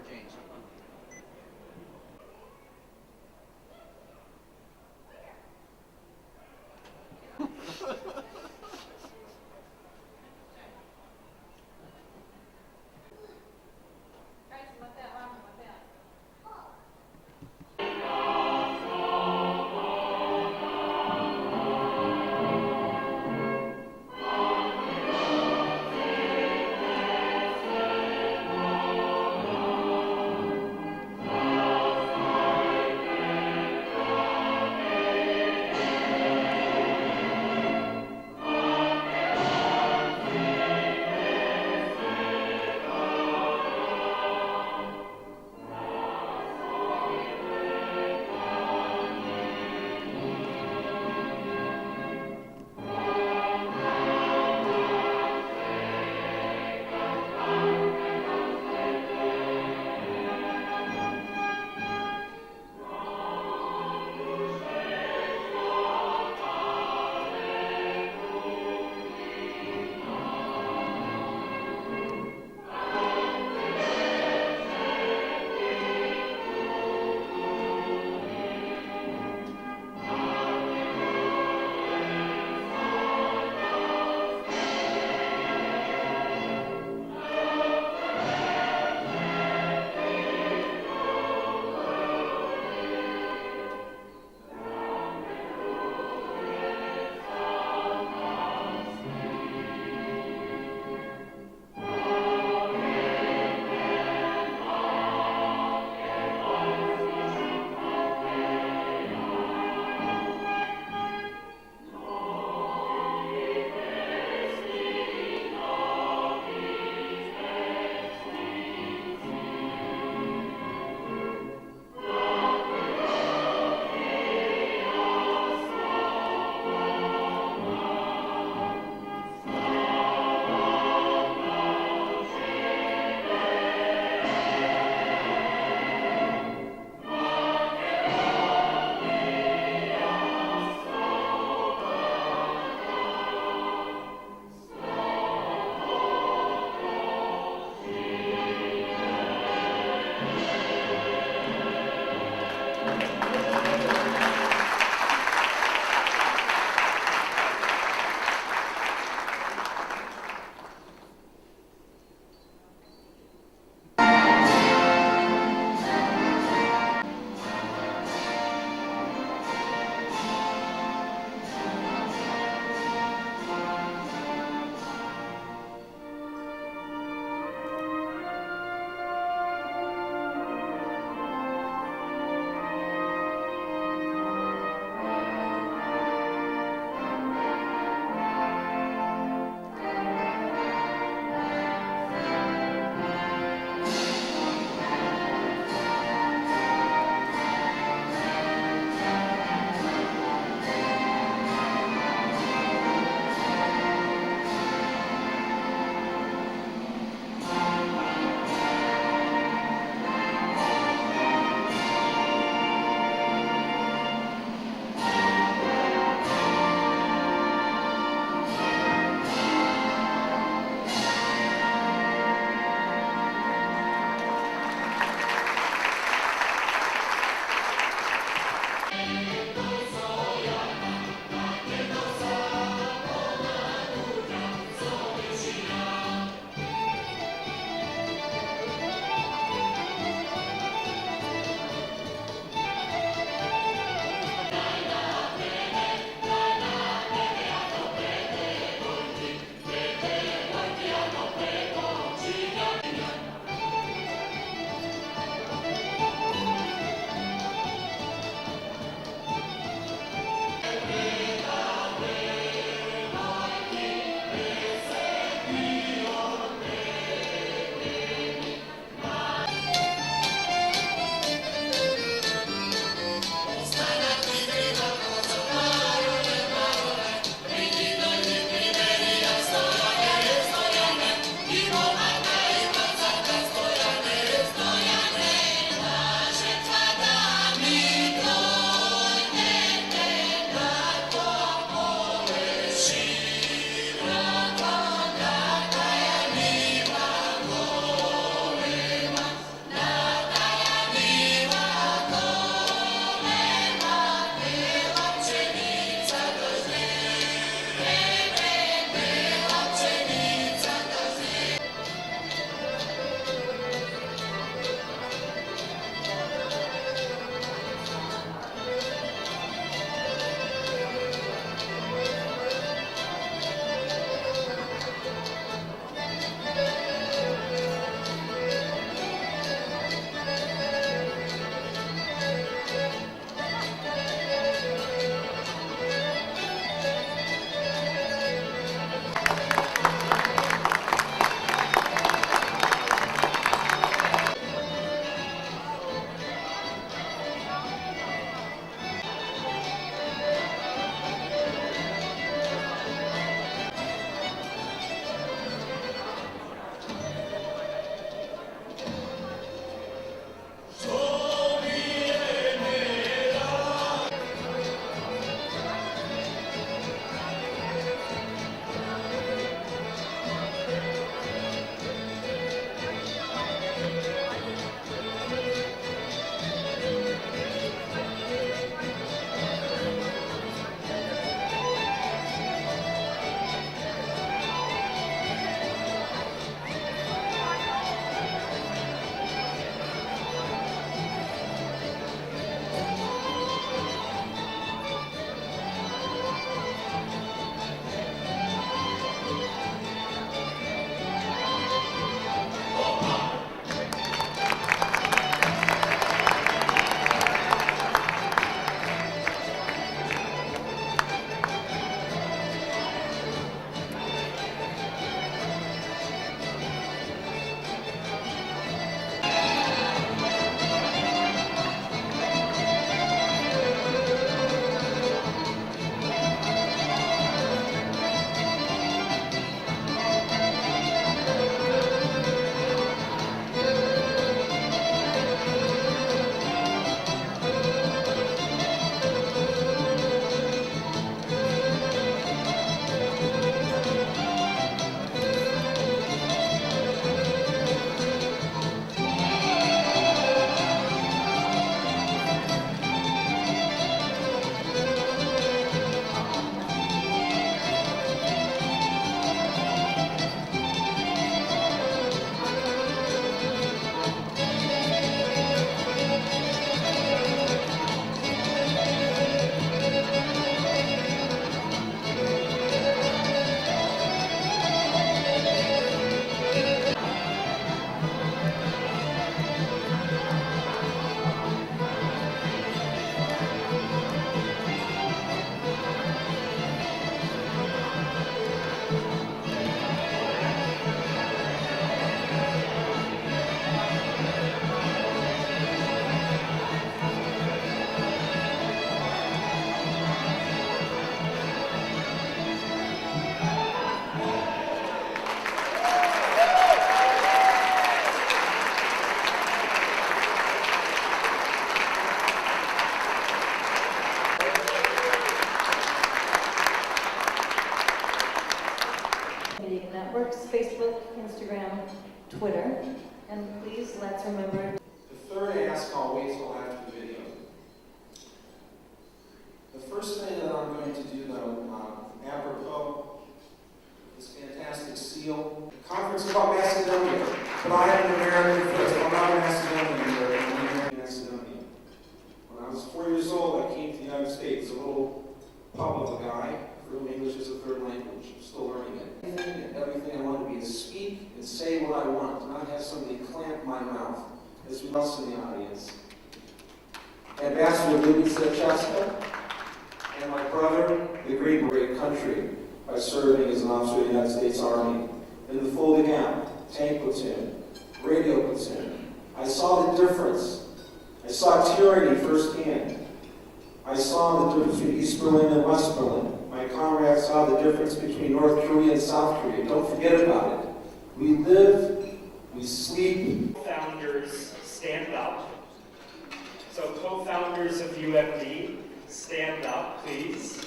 change. Instagram, Twitter, and please let's remember. The third ask I'll wait till after the video. The first thing that I'm going to do, though, apropos this fantastic seal. The conference is about Macedonia, but I have an American first. I'm not a Macedonian, I'm an American Macedonian. When I was 4 years old, I came to the United States, a little pup of a guy, learning English as a third language. I'm still learning it. Everything I want to be is speak and say what I want, not have somebody clamp my mouth, as we else in the audience. Ambassador Cheska and my brother, the great country, by serving as an officer of the United States Army in the Fulda Gap, tank platoon, radio platoon. I saw the difference. I saw tyranny firsthand. I saw the difference between East Berlin and West Berlin. My comrades saw the difference between North Korea and South Korea. Don't forget about it. We live, we sleep. Founders, stand up. So co-founders of UMD, stand up, please.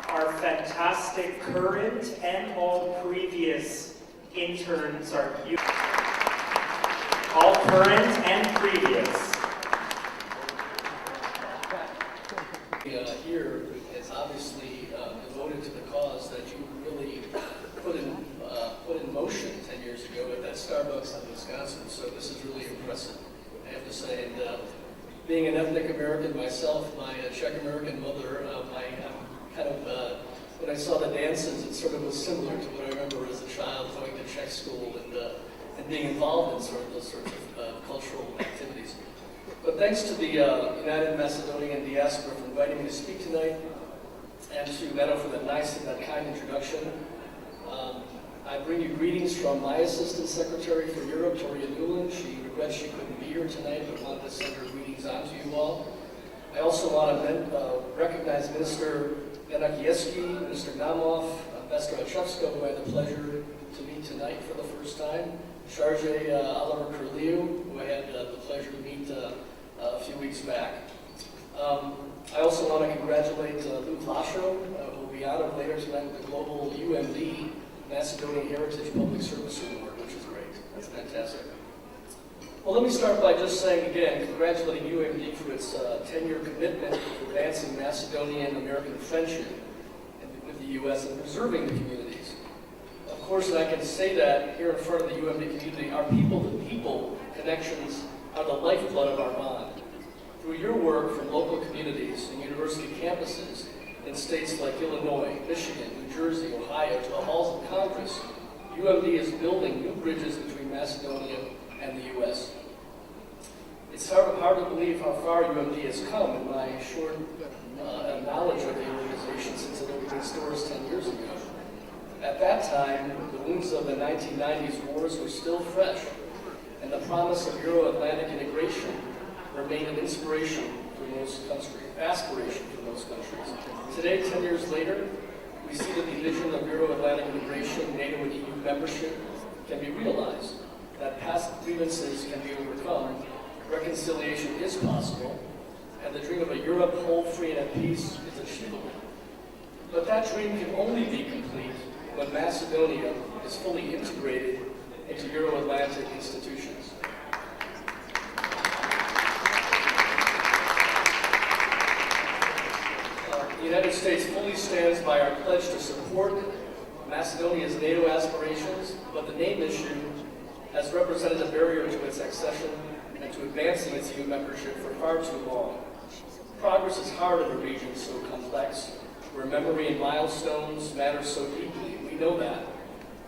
Our fantastic current and all previous interns are here. All current and previous. Here is obviously devoted to the cause that you really put in motion 10 years ago at that Starbucks in Wisconsin. So this is really impressive, I have to say. And being an ethnic American myself, my Czech American mother, when I saw the dances, it sort of was similar to what I remember as a child going to Czech school and being involved in sort of those sorts of cultural activities. But thanks to the United Macedonian Diaspora for inviting me to speak tonight, and to Meadow for that nice and that kind introduction. I bring you greetings from my Assistant Secretary for Europe, Toria Newland. She regrets she couldn't be here tonight, but wanted to send her greetings on to you all. I also want to recognize Minister Yanakieski, Minister Namov, Ambassador Achevska, who I had the pleasure to meet tonight for the first time, Charge Oliver Curliu, who I had the pleasure to meet a few weeks back. I also want to congratulate Luke Lasho, who will be honored later tonight with the Global UMD Macedonian Heritage Public Service Award, which is great. That's fantastic. Well, let me start by just saying again, congratulating UMD for its 10-year commitment to advancing Macedonian-American friendship with the U.S. and preserving the communities. Of course, and I can say that here in front of the UMD community, our people-to-people connections are the lifeblood of our bond. Through your work from local communities and university campuses in states like Illinois, Michigan, New Jersey, Ohio, to the halls of Congress, UMD is building new bridges between Macedonia and the U.S. It's hard to believe how far UMD has come in my short knowledge of the organization since it opened its doors 10 years ago. At that time, the wounds of the 1990s wars were still fresh, and the promise of Euro-Atlantic integration remained an inspiration for most countries, aspiration for most countries. Today, 10 years later, we see that the vision of Euro-Atlantic integration, NATO and EU membership can be realized, that past grievances can be overcome, reconciliation is possible, and the dream of a Europe whole, free, and at peace is achievable. But that dream can only be complete when Macedonia is fully integrated into Euro-Atlantic institutions. The United States fully stands by our pledge to support Macedonia's NATO aspirations, but the name issue has represented a barrier to its accession and to advancing its EU membership for far too long. Progress is hard in a region so complex, where memory and milestones matter so deeply. We know that.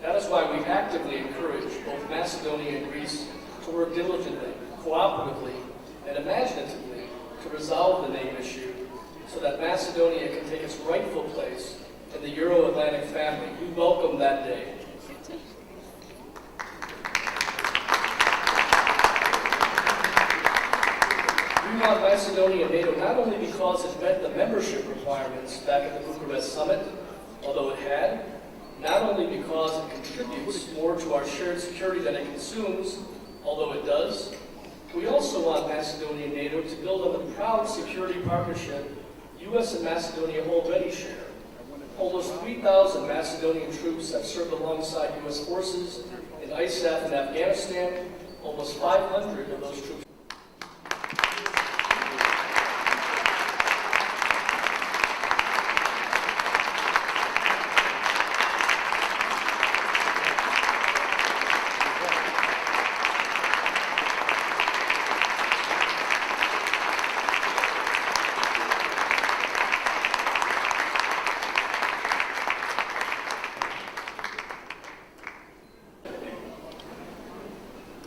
That is why we actively encourage both Macedonia and Greece to work diligently, cooperatively, and imaginatively to resolve the name issue so that Macedonia can take its rightful place in the Euro-Atlantic family. We welcome that day. We want Macedonia in NATO not only because it met the membership requirements back at the Bucharest summit, although it had, not only because it contributes more to our shared security than it consumes, although it does, we also want Macedonia and NATO to build on the proud security partnership U.S. and Macedonia already share. Almost 3,000 Macedonian troops have served alongside U.S. forces in ISAF in Afghanistan. Almost 500 of those troops.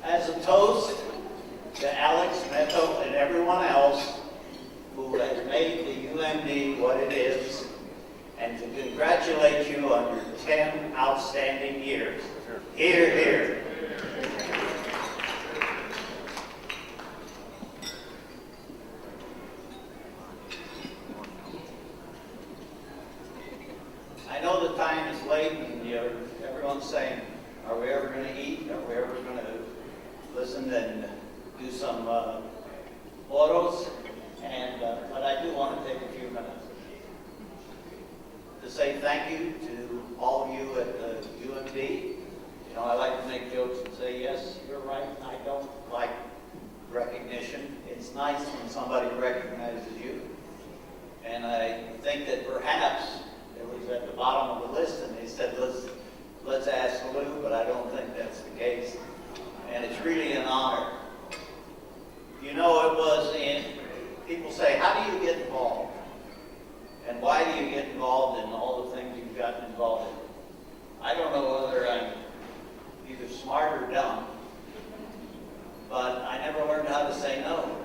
As a toast to Alex, Meto, and everyone else who has made the UMD what it is, and to congratulate you on your 10 outstanding years. Hear, hear. I know the time is late and everyone's saying, are we ever going to eat? Are we ever going to listen and do some photos? But I do want to take a few minutes to say thank you to all of you at the UMD. You know, I like to make jokes and say, yes, you're right, I don't like recognition. It's nice when somebody recognizes you. And I think that perhaps it was at the bottom of the list and they said, let's ask Lou, but I don't think that's the case. And it's really an honor. You know, it was people say, how do you get involved? And why do you get involved in all the things you've gotten involved in? I don't know whether I'm either smart or dumb, but I never learned how to say no.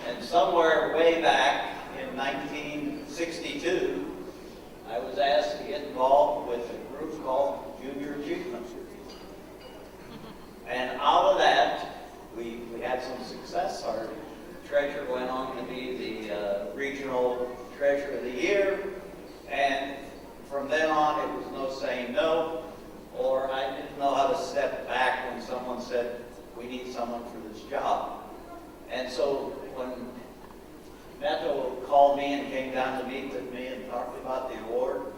And somewhere way back in 1962, I was asked to get involved with a group called Junior Achievement. And out of that, we had some success. Our treasurer went on to be the regional treasurer of the year. And from then on, it was no saying no, or I didn't know how to step back when someone said, we need someone for this job. And so when Meto called me and came down to meet with me and talked about the award,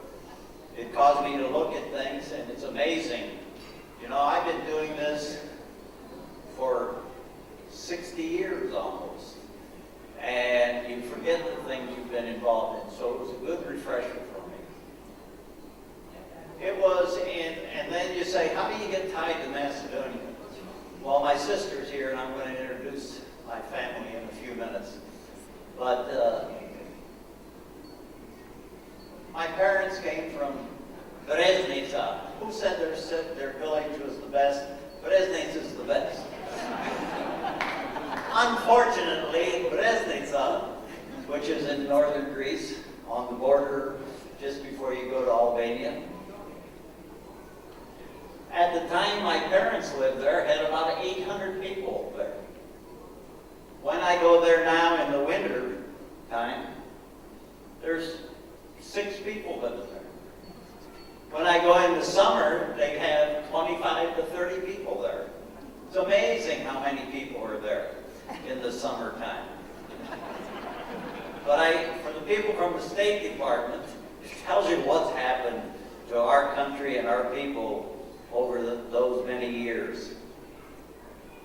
it caused me to look at things, and it's amazing. You know, I've been doing this for 60 years almost, and you forget the things you've been involved in, so it was a good refresher for me. It was, and then you say, how do you get tied to Macedonia? Well, my sister's here, and I'm going to introduce my family in a few minutes. But my parents came from Breznica. Who said their village was the best? Breznica is the best. Unfortunately, Breznica, which is in northern Greece, on the border just before you go to Albania, at the time my parents lived there, had about 800 people there. When I go there now in the winter time, there's 6 people living there. When I go in the summer, they have 25 to 30 people there. It's amazing how many people are there in the summertime. But for the people from the State Department, it tells you what's happened to our country and our people over those many years.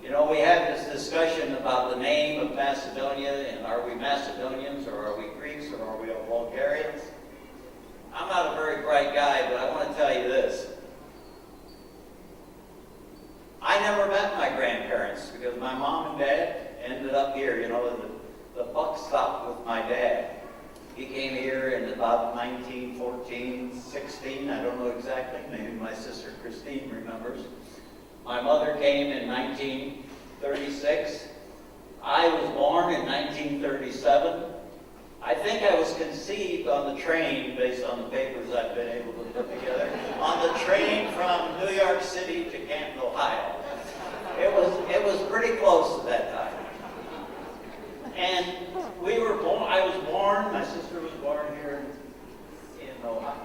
You know, we had this discussion about the name of Macedonia, and are we Macedonians, or are we Greeks, or are we Bulgarians? I'm not a very bright guy, but I want to tell you this. I never met my grandparents because my mom and dad ended up here. You know, the buck stopped with my dad. He came here in about 1914, 16, I don't know exactly, maybe my sister Christine remembers. My mother came in 1936. I was born in 1937. I think I was conceived on the train, based on the papers I've been able to put together, on the train from New York City to Canton, Ohio. It was pretty close to that time. And I was born, my sister was born here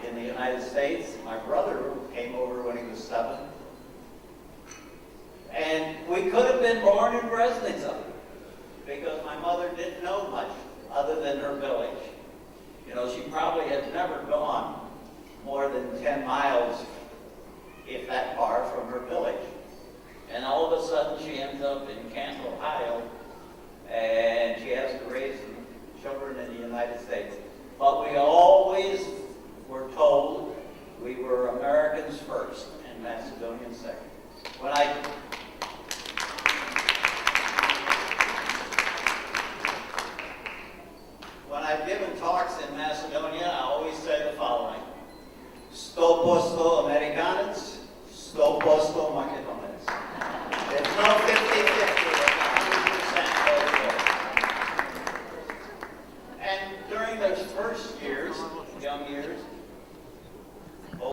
in the United States. My brother came over when he was 7. And we could have been born in Breznica because my mother didn't know much other than her village. You know, she probably had never gone more than 10 miles, if that far, from her village. And all of a sudden, she ends up in Canton, Ohio, and she has to raise children in the United States. But we always were told we were Americans first and Macedonians second. When I've given talks in Macedonia, I always say the following: Sto posto Americanans, sto posto Macedonians. There's no 50-50, it's 100% over there. And during those first years, young years,